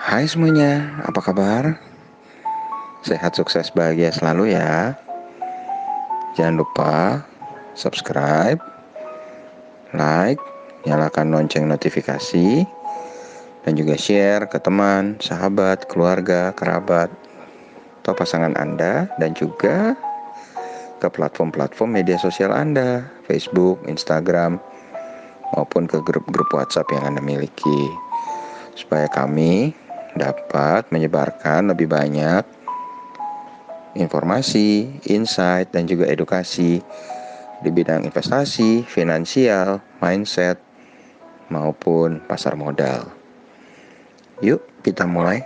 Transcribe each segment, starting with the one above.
Hai semuanya, apa kabar? Sehat, sukses, bahagia selalu ya. Jangan lupa subscribe, like, nyalakan lonceng notifikasi, dan juga share ke teman, sahabat, keluarga, kerabat, atau pasangan Anda, dan juga ke platform-platform media sosial Anda, Facebook, Instagram, maupun ke grup-grup WhatsApp yang Anda miliki, supaya kami dapat menyebarkan lebih banyak informasi, insight, dan juga edukasi di bidang investasi, finansial, mindset, maupun pasar modal. Yuk kita mulai.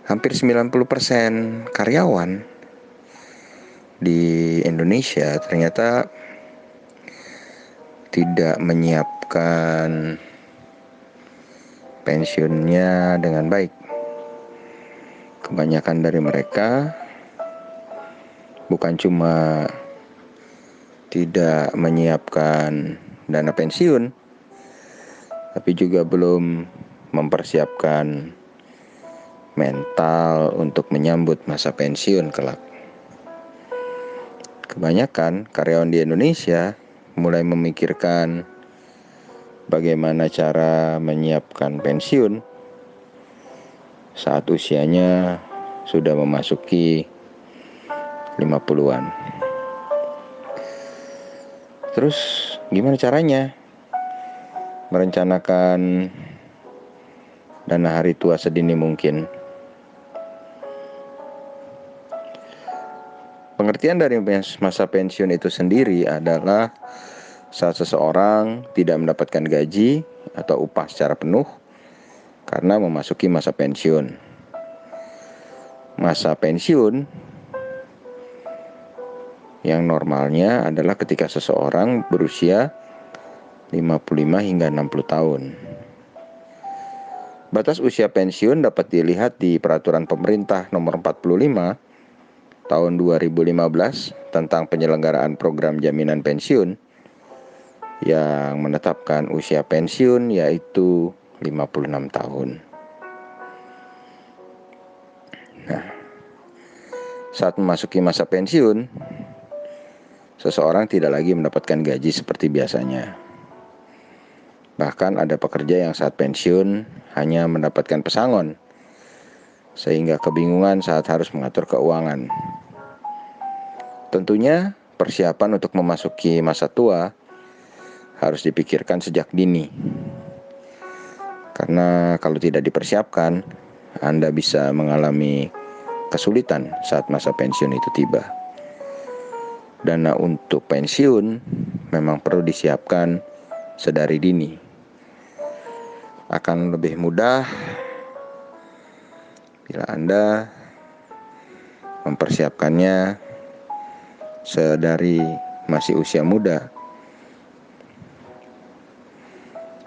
Hampir 90% karyawan di Indonesia ternyata tidak menyiapkan pensiunnya dengan baik. Kebanyakan dari mereka bukan cuma tidak menyiapkan dana pensiun, tapi juga belum mempersiapkan mental untuk menyambut masa pensiun kelak. Kebanyakan karyawan di Indonesia mulai memikirkan bagaimana cara menyiapkan pensiun saat usianya sudah memasuki 50-an. Terus gimana caranya merencanakan dana hari tua sedini mungkin? Pengertian dari masa pensiun itu sendiri adalah saat seseorang tidak mendapatkan gaji atau upah secara penuh karena memasuki masa pensiun. Masa pensiun yang normalnya adalah ketika seseorang berusia 55 hingga 60 tahun. Batas usia pensiun dapat dilihat di Peraturan Pemerintah Nomor 45 Tahun 2015 tentang penyelenggaraan program jaminan pensiun yang menetapkan usia pensiun yaitu 56 tahun. Nah, saat memasuki masa pensiun, seseorang tidak lagi mendapatkan gaji seperti biasanya. Bahkan ada pekerja yang saat pensiun hanya mendapatkan pesangon, sehingga kebingungan saat harus mengatur keuangan. Tentunya persiapan untuk memasuki masa tua harus dipikirkan sejak dini. Karena kalau tidak dipersiapkan, Anda bisa mengalami kesulitan saat masa pensiun itu tiba. Dana untuk pensiun memang perlu disiapkan sedari dini. Akan lebih mudah bila Anda mempersiapkannya sedari masih usia muda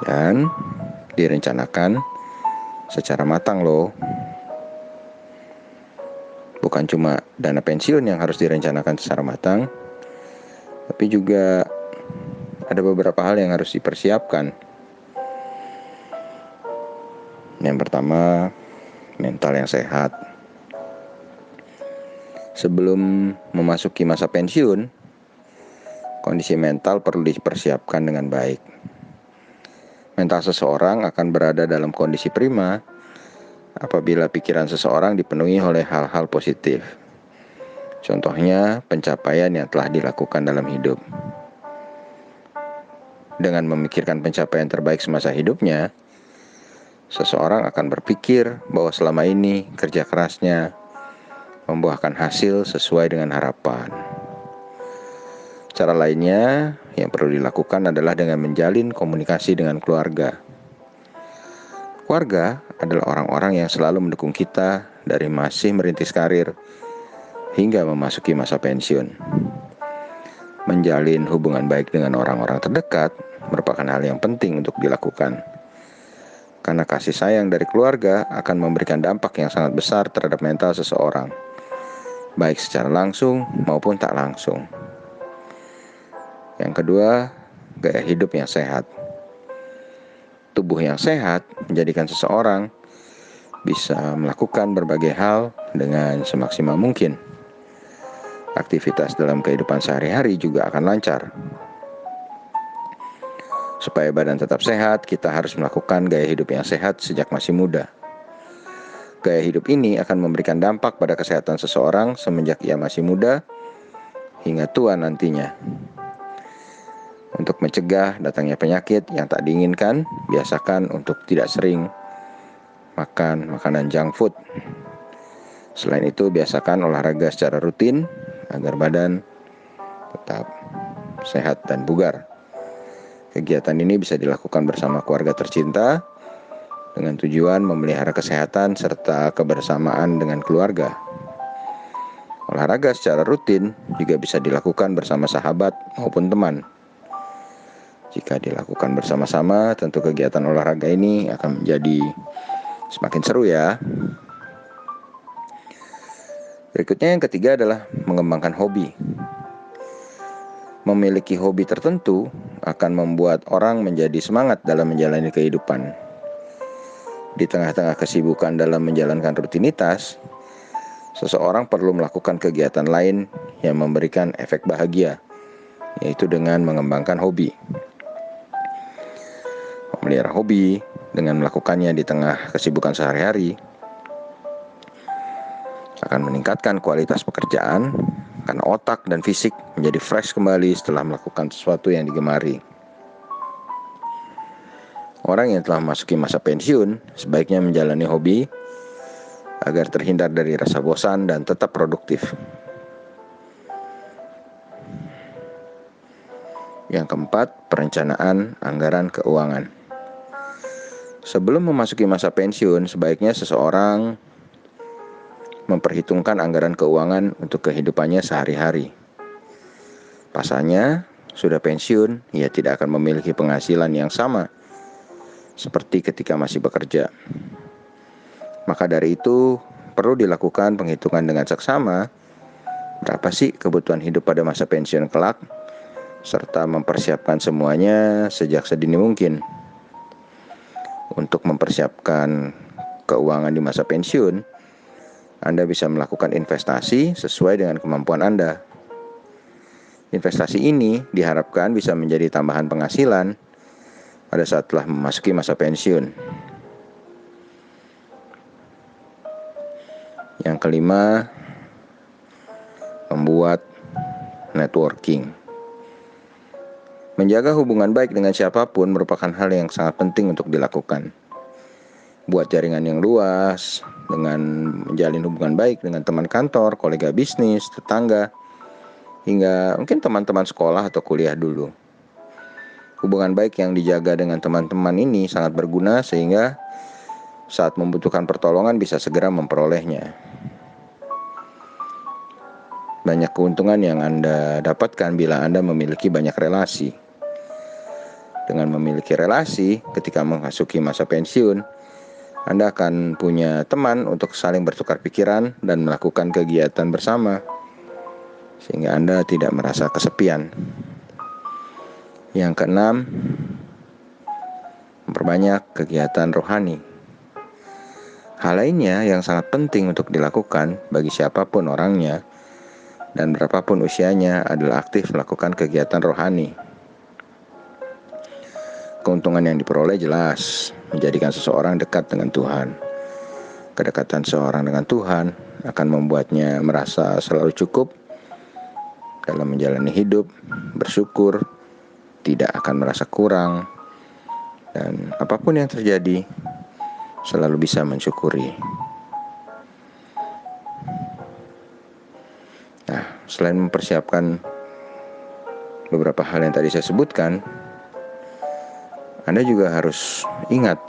dan direncanakan secara matang loh. Bukan cuma dana pensiun yang harus direncanakan secara matang, tapi juga ada beberapa hal yang harus dipersiapkan. Yang pertama, mental yang sehat. Sebelum memasuki masa pensiun, kondisi mental perlu dipersiapkan dengan baik. Mental seseorang akan berada dalam kondisi prima apabila pikiran seseorang dipenuhi oleh hal-hal positif. Contohnya, pencapaian yang telah dilakukan dalam hidup. Dengan memikirkan pencapaian terbaik semasa hidupnya, seseorang akan berpikir bahwa selama ini kerja kerasnya membuahkan hasil sesuai dengan harapan. Cara lainnya yang perlu dilakukan adalah dengan menjalin komunikasi dengan keluarga. Keluarga adalah orang-orang yang selalu mendukung kita dari masih merintis karir hingga memasuki masa pensiun. Menjalin hubungan baik dengan orang-orang terdekat merupakan hal yang penting untuk dilakukan. Karena kasih sayang dari keluarga akan memberikan dampak yang sangat besar terhadap mental seseorang, baik secara langsung maupun tak langsung. Yang kedua, gaya hidup yang sehat. Tubuh yang sehat menjadikan seseorang bisa melakukan berbagai hal dengan semaksimal mungkin. Aktivitas dalam kehidupan sehari-hari juga akan lancar. Supaya badan tetap sehat, kita harus melakukan gaya hidup yang sehat sejak masih muda. Gaya hidup ini akan memberikan dampak pada kesehatan seseorang semenjak ia masih muda hingga tua nantinya. Untuk mencegah datangnya penyakit yang tak diinginkan, biasakan untuk tidak sering makan makanan junk food. Selain itu, biasakan olahraga secara rutin agar badan tetap sehat dan bugar. Kegiatan ini bisa dilakukan bersama keluarga tercinta dengan tujuan memelihara kesehatan serta kebersamaan dengan keluarga. Olahraga secara rutin juga bisa dilakukan bersama sahabat maupun teman. Jika dilakukan bersama-sama, tentu kegiatan olahraga ini akan menjadi semakin seru ya. Berikutnya yang ketiga adalah mengembangkan hobi. Memiliki hobi tertentu akan membuat orang menjadi semangat dalam menjalani kehidupan. Di tengah-tengah kesibukan dalam menjalankan rutinitas, seseorang perlu melakukan kegiatan lain yang memberikan efek bahagia, yaitu dengan mengembangkan hobi. Memelihara hobi dengan melakukannya di tengah kesibukan sehari-hari akan meningkatkan kualitas pekerjaan karena otak dan fisik menjadi fresh kembali setelah melakukan sesuatu yang digemari. Orang yang telah memasuki masa pensiun sebaiknya menjalani hobi agar terhindar dari rasa bosan dan tetap produktif. Yang keempat, perencanaan anggaran keuangan. Sebelum memasuki masa pensiun, sebaiknya seseorang memperhitungkan anggaran keuangan untuk kehidupannya sehari-hari. Pasalnya, sudah pensiun, ia tidak akan memiliki penghasilan yang sama seperti ketika masih bekerja. Maka dari itu, perlu dilakukan penghitungan dengan seksama berapa sih kebutuhan hidup pada masa pensiun kelak, serta mempersiapkan semuanya sejak sedini mungkin. Untuk mempersiapkan keuangan di masa pensiun, Anda bisa melakukan investasi sesuai dengan kemampuan Anda. Investasi ini diharapkan bisa menjadi tambahan penghasilan pada saat telah memasuki masa pensiun. Yang kelima, membuat networking. Menjaga hubungan baik dengan siapapun merupakan hal yang sangat penting untuk dilakukan. Buat jaringan yang luas dengan menjalin hubungan baik dengan teman kantor, kolega bisnis, tetangga, hingga mungkin teman-teman sekolah atau kuliah dulu. Hubungan baik yang dijaga dengan teman-teman ini sangat berguna sehingga saat membutuhkan pertolongan bisa segera memperolehnya. Banyak keuntungan yang Anda dapatkan bila Anda memiliki banyak relasi. Dengan memiliki relasi, ketika memasuki masa pensiun, Anda akan punya teman untuk saling bertukar pikiran dan melakukan kegiatan bersama, sehingga Anda tidak merasa kesepian. Yang keenam, memperbanyak kegiatan rohani. Hal lainnya yang sangat penting untuk dilakukan bagi siapapun orangnya dan berapapun usianya adalah aktif melakukan kegiatan rohani. Keuntungan yang diperoleh jelas, menjadikan seseorang dekat dengan Tuhan. Kedekatan seseorang dengan Tuhan akan membuatnya merasa selalu cukup dalam menjalani hidup, bersyukur, tidak akan merasa kurang, dan apapun yang terjadi, selalu bisa mensyukuri. Nah, selain mempersiapkan beberapa hal yang tadi saya sebutkan, Anda juga harus ingat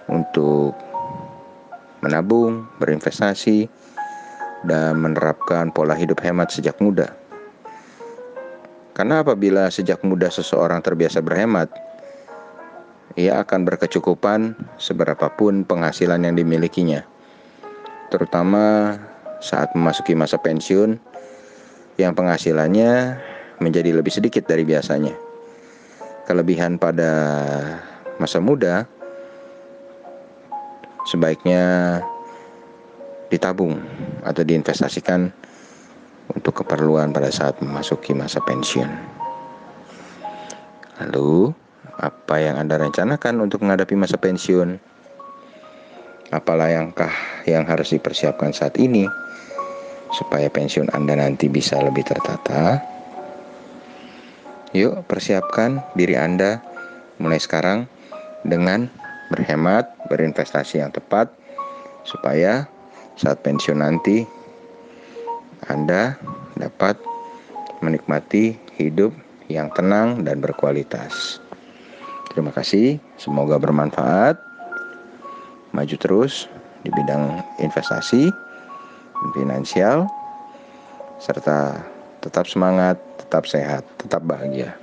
untuk menabung, berinvestasi, dan menerapkan pola hidup hemat sejak muda. Karena apabila sejak muda seseorang terbiasa berhemat, ia akan berkecukupan seberapapun penghasilan yang dimilikinya. Terutama saat memasuki masa pensiun, yang penghasilannya menjadi lebih sedikit dari biasanya. Kelebihan pada masa muda sebaiknya ditabung atau diinvestasikan untuk keperluan pada saat memasuki masa pensiun. Lalu, apa yang Anda rencanakan untuk menghadapi masa pensiun? Apalah langkah yang harus dipersiapkan saat ini supaya pensiun Anda nanti bisa lebih tertata? Yuk, persiapkan diri Anda mulai sekarang dengan berhemat, berinvestasi yang tepat, supaya saat pensiun nanti Anda dapat menikmati hidup yang tenang dan berkualitas. Terima kasih, semoga bermanfaat. Maju terus di bidang investasi, finansial, serta tetap semangat, tetap sehat, tetap bahagia.